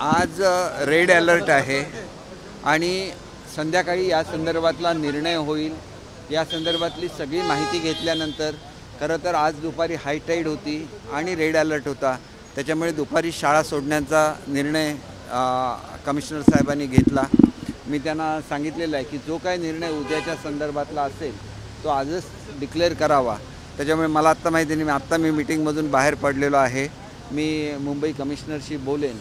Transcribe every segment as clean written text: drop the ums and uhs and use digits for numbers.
आज red alert आहे आणि संध्याकाळी या संदर्भातला निर्णय होईल। या संदर्भातली सगळी माहिती घेतल्यानंतर खरं तर आज दुपारी हाय टाईड होती आणि रेड अलर्ट होता, त्याच्यामुळे दुपारी शाळा सोडण्याचा निर्णय कमिशनर साहेबांनी घेतला। मी त्यांना सांगितलेलं आहे की जो काय निर्णय उद्याच्या संदर्भातला असेल तो आजच डिक्लेअर करावा। त्याच्यामुळे मला आत्ता माहिती नाही, आत्ता मी मीटिंगमधून बाहेर पडलेलो आहे। मी मुंबई कमिशनरशी बोलेन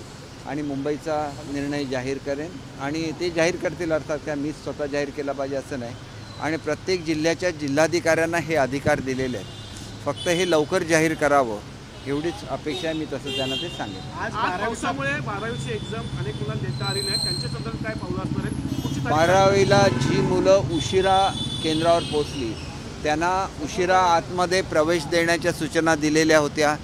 आणि मुंबईचा निर्णय जाहीर करेन आणि ते जाहीर करतील, अर्थात त्या मीच स्वतः जाहीर केला पाहिजे असं नाही। आणि प्रत्येक जिल्ह्याच्या जिल्हाधिकाऱ्यांना हे अधिकार दिलेले आहेत, फक्त हे लवकर जाहीर करावं एवढीच अपेक्षा आहे। मी तसं त्यांना ते सांगेन। आज पावसामुळे 12वीची एक्झाम अनेक मुलांना देता आली नाही, त्यांच्या संदर्भात काय पावलं असणार आहेत? 12वीला जी मुलं उशिरा केंद्रावर पोहोचली त्यांना उशिरा आतमध्ये प्रवेश देण्याच्या सूचना दिलेल्या होत्या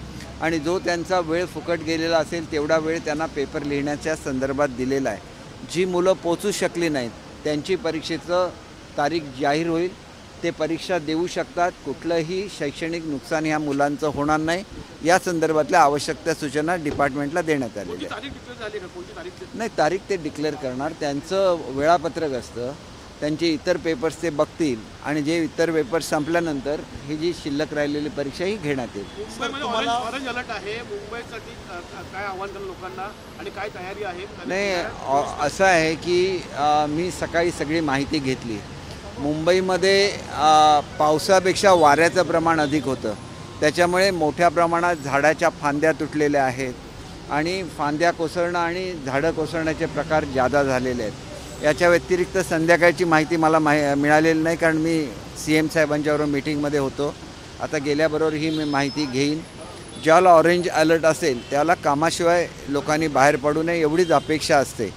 आणि जो त्यांचा वेळ फुकट गेलेला असेल तेवढा वेळ त्यांना पेपर लिहिण्याच्या संदर्भात दिलेला आहे। जी मुलं पोचू शकली नाहीत त्यांची परीक्षेचं तारीख जाहीर होईल, ते परीक्षा देऊ शकतात। कुठलंही शैक्षणिक नुकसान ह्या मुलांचं होणार नाही, या संदर्भातल्या आवश्यक त्या सूचना डिपार्टमेंटला देण्यात आलेल्या आहेत। नाही, तारीख ते डिक्लेअर करणार, त्यांचं वेळापत्रक असतं, त्यांचे इतर पेपर्स ते बघतील आणि जे इतर पेपर्स संपल्यानंतर ही जी शिल्लक राहिलेली परीक्षा ही घेण्यात येईल। ऑरेंज अलर्ट आहे मुंबईसाठी, काय आव्हान करा लोकांना आणि काय तयारी आहे? नाही, असं आहे की मी सकाळी सगळी माहिती घेतली। मुंबईमध्ये पावसापेक्षा वाऱ्याचं प्रमाण अधिक होतं, त्याच्यामुळे मोठ्या प्रमाणात झाडाच्या फांद्या तुटलेल्या आहेत आणि फांद्या कोसळणं आणि झाडं कोसळण्याचे प्रकार जादा झालेले आहेत। याच्या व्यतिरिक्त संध्याकाळची माहिती मला मिळालेली नाही, कारण मी CM साहेबांच्याबरोबर मीटिंगमध्ये होतो। आता गेल्याबरोबर ही मी माहिती घेईन। ज्याला ऑरेंज अलर्ट असेल त्याला कामाशिवाय लोकांनी बाहेर पडू नये एवढीच अपेक्षा असते।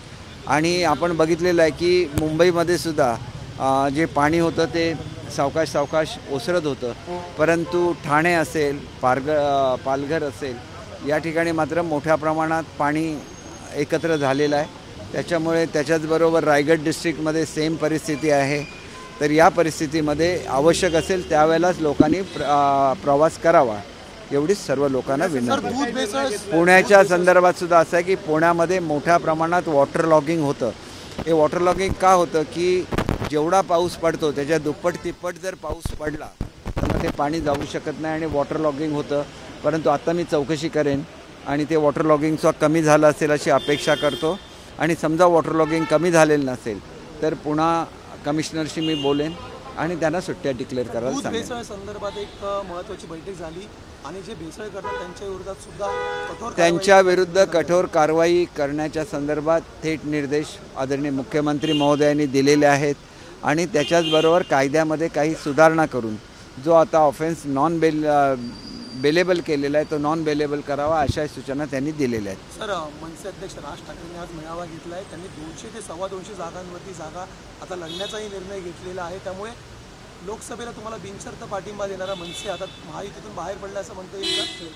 आणि आपण बघितलेलं आहे की मुंबईमध्ये सुद्धा जे पाणी होतं ते सावकाश सावकाश ओसरत होतं, परंतु ठाणे असेल, पालघर असेल या ठिकाणी मात्र मोठ्या प्रमाणात पाणी एकत्र झालेलं आहे। त्याच्यामुळे त्याच्याचबरोबर रायगड डिस्ट्रिक्टमध्ये सेम परिस्थिती आहे। तर या परिस्थितीमध्ये आवश्यक असेल त्यावेळेलाच लोकांनी प्रवास करावा एवढीच सर्व लोकांना विनंती। पुण्याच्या संदर्भात सुद्धा असं आहे की पुण्यामध्ये मोठ्या प्रमाणात वॉटर लॉगिंग होतं। हे वॉटर लॉगिंग का होतं की जेवढा पाऊस पडतो त्याच्या दुप्पट तिप्पट जर पाऊस पडला तर मग ते पाणी जाऊ शकत नाही आणि वॉटर लॉगिंग होतं। परंतु आता मी चौकशी करेन आणि ते वॉटर लॉगिंगचं कमी झालं असेल अशी अपेक्षा करतो। आणि समजा वॉटर लॉगिंग कमी झालेलं नसेल तर पुन्हा कमिशनरशी मी बोलेन आणि त्यांना सुट्ट्या डिक्लेअर करायला सांगेन। भेसळ संदर्भात एक महत्त्वाची बैठक झाली आणि जे भेसळ करतात त्यांच्या विरोधात सुद्धा त्यांच्या विरुद्ध कठोर कारवाई करण्याच्या संदर्भात थेट निर्देश आदरणीय मुख्यमंत्री महोदयांनी दिलेले आहेत आणि त्याच्याचबरोबर कायद्यामध्ये काही सुधारणा करून जो आता ऑफेन्स बेलेबल केलेला आहे तो नॉन बेलेबल करावा अशा सूचना त्यांनी दिलेल्या आहेत। सर, मनसे अध्यक्ष राज ठाकरेंनी आज मेळावा घेतला आहे, त्यांनी 200 ते 250 जागांवरती जागा आता लढण्याचाही निर्णय घेतलेला आहे। त्यामुळे लोकसभेला तुम्हाला बिनशर्त पाठिंबा देणारा मनसे आता महायुतीतून बाहेर पडला असं म्हणता येईल का?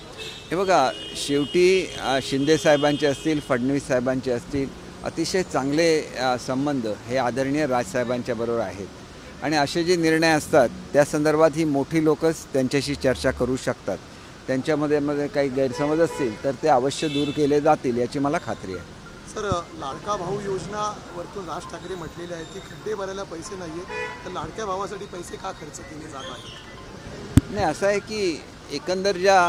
हे बघा, शेवटी शिंदे साहेबांचे असतील, फडणवीस साहेबांचे असतील, अतिशय चांगले संबंध हे आदरणीय राजसाहेबांच्या बरोबर आहेत आणि असे जे निर्णय असतात त्या संदर्भात ही मोठी लोकच त्यांच्याशी चर्चा करू शकतात। त्यांच्यामध्ये काही गैरसमज असतील तर ते अवश्य दूर केले जातील याची मला खात्री आहे। सर, लाडका भाऊ योजनावरतून राज ठाकरे म्हटलेले आहेत की खड्डे भरायला पैसे नाही आहेत, तर लाडक्या भावासाठी पैसे का खर्च केले जात आहेत? नाही, असं आहे की एकंदर ज्या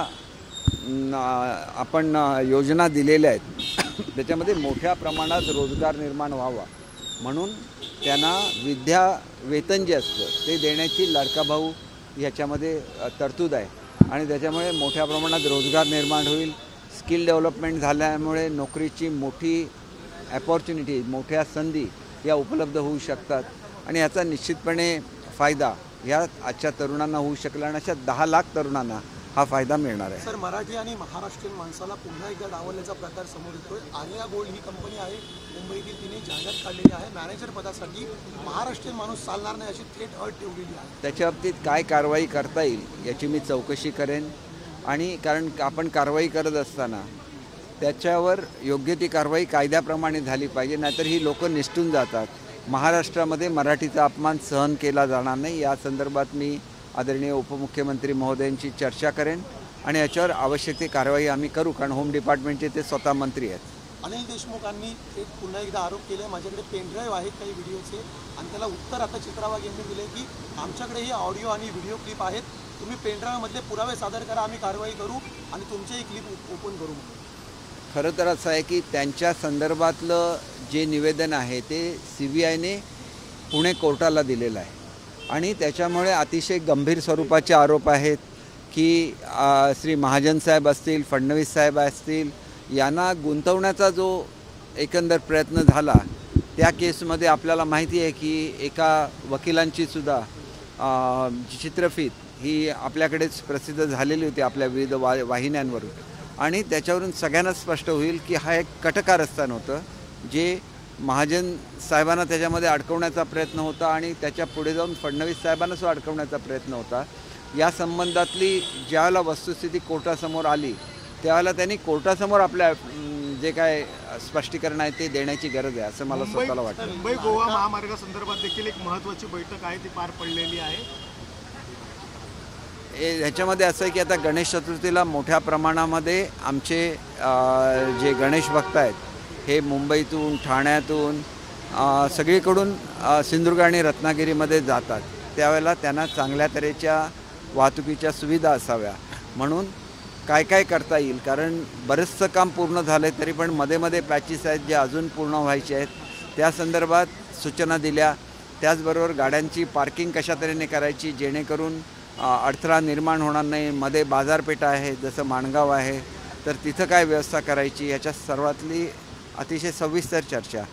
आपण योजना दिलेल्या आहेत त्याच्यामध्ये मोठ्या प्रमाणात रोजगार निर्माण व्हावा म्हणून त्यांना विद्या वेतन जे असतं ते देण्याची लाडका भाऊ ह्याच्यामध्ये तरतूद आहे आणि त्याच्यामुळे मोठ्या प्रमाणात रोजगार निर्माण होईल। स्किल डेव्हलपमेंट झाल्यामुळे नोकरीची मोठी अपॉर्च्युनिटी, मोठ्या संधी या उपलब्ध होऊ शकतात आणि याचा निश्चितपणे फायदा या आजच्या तरुणांना होऊ शकला आणि अशा 10 लाख तरुणांना हा फायदा मिळणार आहे। सर, मराठी आणि महाराष्ट्रीयन माणसाला पुन्हा एकदा डावलण्याचा प्रकार समोर येतोय। आर्या गोल्ड ही कंपनी आहे मुंबईतील, तिने जाहिरात काढलेली आहे मॅनेजर पदासाठी महाराष्ट्रीयन माणूस चालणार नाही अशी थेट अट ठेवलेली आहे। त्याच्या बाबतीत काय कारवाई करता येईल याची मी चौकशी करेन आणि कारण आपण कारवाई करत असताना त्याच्यावर योग्य ती कारवाई कायद्याप्रमाणे झाली पाहिजे, नाहीतर ही लोक निसटून जातात। महाराष्ट्रामध्ये मराठीचा अपमान सहन केला जाणार नाही या संदर्भात मी आदरणीय उपमुख्यमंत्री महोदयांची चर्चा करेन आणि याच्यावर आवश्यक ती कारवाई आम्ही करू, कारण होम डिपार्टमेंटचे ते स्वतः मंत्री आहेत। अनिल देशमुखांनी एक पुन्हा एकदा आरोप केले, माझ्याकडे पेनड्राईव्ह आहेत काही व्हिडिओचे आणि त्याला उत्तर आता चित्रावाग यांनी दिले की आमच्याकडे ही ऑडिओ आणि व्हिडिओ क्लिप आहेत, तुम्ही पेनड्राईव्हमधले पुरावे सादर करा, आम्ही कारवाई करू आणि तुमचेही क्लिप ओपन करू. खरं तर असं आहे की त्यांच्या संदर्भातलं जे निवेदन आहे ते CBIने पुणे कोर्टाला दिलेलं आहे आणि त्याच्यामुळे अतिशय गंभीर स्वरूपाचे आरोप आहेत की श्री महाजन साहेब असतील, फडणवीस साहेब असतील, यांना गुंतवण्याचा जो एकंदर प्रयत्न झाला त्या केसमध्ये आपल्याला माहिती आहे की एका वकिलांची सुद्धा चित्रफित ही आपल्याकडेच प्रसिद्ध झालेली होती आपल्या विविध वाहिन्यांवरून आणि त्याच्यावरून सगळ्यांना स्पष्ट होईल की हा एक कटकारस्थान होतं जे महाजन साहेबांना त्याच्यामध्ये अडकवण्याचा प्रयत्न होता आणि त्याच्या पुढे जाऊन फडणवीस साहेबांना सुद्धा अडकवण्याचा प्रयत्न होता. या संबंधातली ज्यावेळेला वस्तुस्थिती कोर्टासमोर आली त्यावेळेला त्यांनी कोर्टासमोर आपल्या जे काय स्पष्टीकरण आहे ते देण्याची गरज आहे असं मला स्वतःला वाटतं. मुंबई गोवा महामार्गासंदर्भात देखील एक महत्त्वाची बैठक आहे ती पार पडलेली आहे. ह्याच्यामध्ये असं आहे की आता गणेश चतुर्थीला मोठ्या प्रमाणामध्ये आमचे जे गणेश भक्त आहेत हे मुंबईतून, ठाण्यातून, सगळीकडून सिंधुदुर्ग आणि रत्नागिरीमध्ये जातात. त्यावेळेला त्यांना चांगल्या तऱ्हेच्या वाहतुकीच्या सुविधा असाव्या म्हणून काय काय करता येईल, कारण बरंचसं काम पूर्ण झालं आहे तरी पण मध्ये मध्ये पॅचेस आहेत जे अजून पूर्ण व्हायचे आहेत, त्या संदर्भात सूचना दिल्या. त्याचबरोबर गाड्यांची पार्किंग कशा तऱ्हेने करायची जेणेकरून अडथळा निर्माण होणार नाही. मध्ये बाजारपेठा आहे जसं माणगाव आहे तर तिथं काय व्यवस्था करायची याच्या सर्वातली अतिशय सविस्तर चर्चा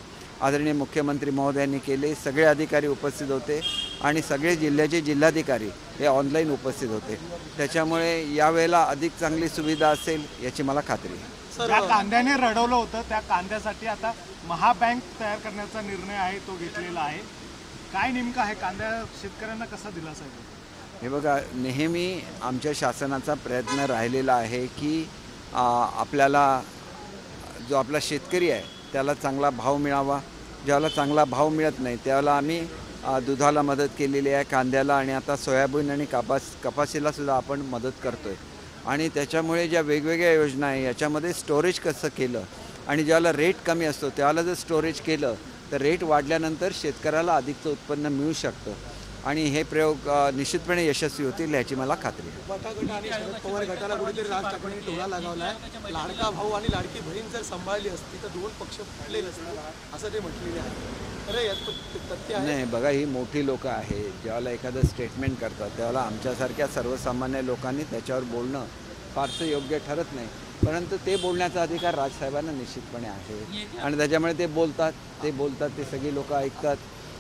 आदरणीय मुख्यमंत्री महोदयांनी केली. सगळे अधिकारी उपस्थित होते आणि सगळे जिल्ह्याचे जिल्हाधिकारी हे ऑनलाईन उपस्थित होते. त्याच्यामुळे यावेळेला अधिक चांगली सुविधा असेल याची मला खात्री आहे. ज्या कांद्याने रडवलं होतं त्या कांद्यासाठी आता महाबँक तयार करण्याचा निर्णय आहे तो घेतलेला आहे. काय नेमका आहे कांद्या शेतकऱ्यांना कसा दिलासा आहे? हे बघा, नेहमी आमच्या शासनाचा प्रयत्न राहिलेला आहे की आपल्याला जो आपला शेतकरी आहे त्याला चांगला भाव मिळावा. ज्याला चांगला भाव मिळत नाही त्यावेळेला आम्ही दुधाला मदत केलेली आहे, कांद्याला, आणि आता सोयाबीन आणि कपाशीला सुद्धा आपण मदत करतो आहे. आणि त्याच्यामुळे ज्या वेगवेगळ्या योजना आहे याच्यामध्ये स्टोरेज कसं केलं आणि ज्याला रेट कमी असतो त्याला जर स्टोरेज केलं तर रेट वाढल्यानंतर शेतकऱ्याला अधिकचं उत्पन्न मिळू शकतं आणि हे प्रयोग निश्चितपणे यशस्वी होतील याची मला खात्री आहे. बटा गट आणि शरद पवार गटाला कुठेतरी राज ठाकरेंनी टोला लागवला आहे. लाडका भाऊ आणि लाडकी बहीण जर सांभाळली असती तर दोन पक्ष फुटले नसते असं ते म्हटलेले आहे. अरे यात तथ्य आहे. नाही बघा, ही मोठी लोकं आहे, ज्यावेळेला एखादं स्टेटमेंट करतात त्यावेळेला आमच्यासारख्या सर्वसामान्य लोकांनी त्याच्यावर बोलणं फारसं योग्य ठरत नाही, परंतु ते बोलण्याचा अधिकार राजसाहेबांना निश्चितपणे आहे आणि त्याच्यामुळे ते बोलतात ते सगळी लोकं ऐकतात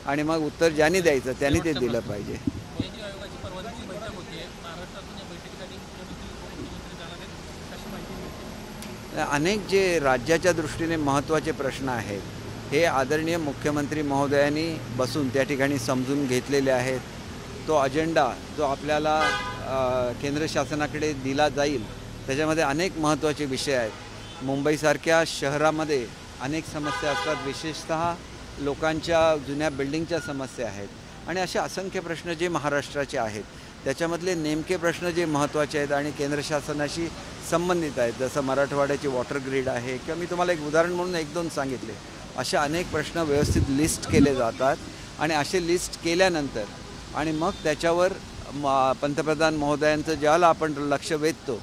आणि मग उत्तर ज्यांनी द्यायचं त्यांनी ते दिलं पाहिजे. अनेक जे राज्याच्या दृष्टीने महत्त्वाचे प्रश्न आहेत हे आदरणीय मुख्यमंत्री महोदयांनी बसून त्या ठिकाणी समजून घेतलेले आहेत. तो अजेंडा जो आपल्याला केंद्र शासनाकडे दिला जाईल त्याच्यामध्ये अनेक महत्त्वाचे विषय आहेत. मुंबईसारख्या शहरामध्ये अनेक समस्या असतात, विशेषतः लोकांच्या जुन्या बिल्डिंगच्या समस्या आहेत आणि असे असंख्य प्रश्न जे महाराष्ट्राचे आहेत त्याच्यामधले नेमके प्रश्न जे महत्त्वाचे आहेत आणि केंद्र शासनाशी संबंधित आहेत, जसं मराठवाड्याची वॉटर ग्रीड आहे किंवा मी तुम्हाला एक उदाहरण म्हणून 1-2 सांगितले, अशा अनेक प्रश्न व्यवस्थित लिस्ट केले जातात आणि असे लिस्ट केल्यानंतर आणि मग त्याच्यावर पंतप्रधान महोदयांचं ज्यावेळेला आपण लक्ष वेधतो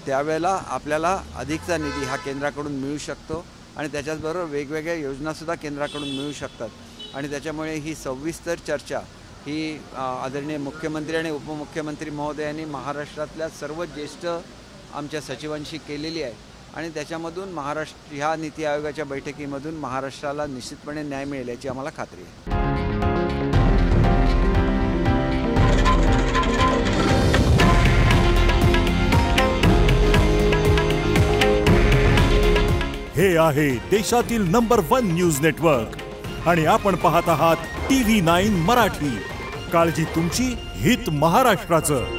त्यावेळेला आपल्याला अधिकचा निधी हा केंद्राकडून मिळू शकतो आणि त्याच्याचबरोबर वेगवेगळ्या योजनासुद्धा केंद्राकडून मिळू शकतात आणि त्याच्यामुळे ही सविस्तर चर्चा ही आदरणीय मुख्यमंत्री आणि उपमुख्यमंत्री महोदयांनी महाराष्ट्रातल्या सर्व ज्येष्ठ आमच्या सचिवांशी केलेली आहे आणि त्याच्यामधून ह्या नीती आयोगाच्या बैठकीमधून महाराष्ट्राला निश्चितपणे न्याय मिळेल याची आम्हाला खात्री आहे. हे आहे देशातील नंबर 1 न्यूज नेटवर्क आणि आपण पाहत आहात TV9 मराठी. काळजी तुमची, हित महाराष्ट्राचं.